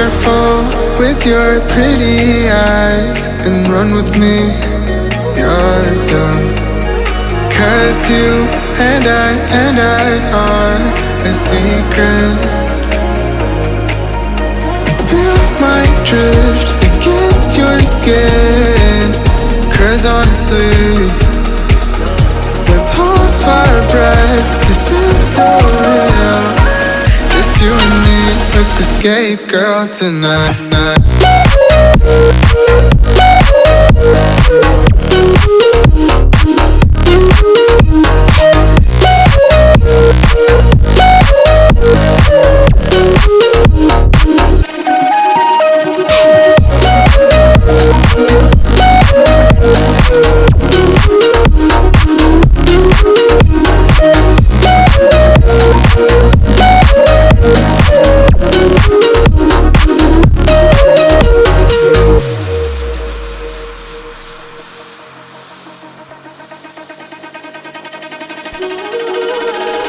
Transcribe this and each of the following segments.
Careful with your pretty eyes and run with me, yeah. Cause you and I are a secret. Feel my drift against your skin. Cause honestly, let's hold our breath. This is so real. Just you and me, let's escape, girl, tonight.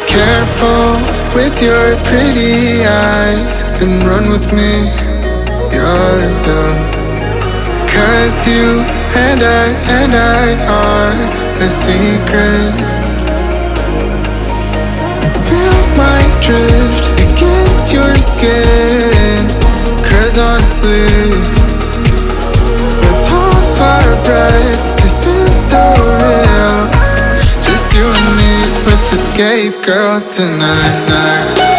Careful with your pretty eyes and run with me, yeah. Cause you and I are a secret. Feel my drift against your skin. Cause honestly, let's hold our breath. This is so real. Just you and me, let's escape, girl, tonight.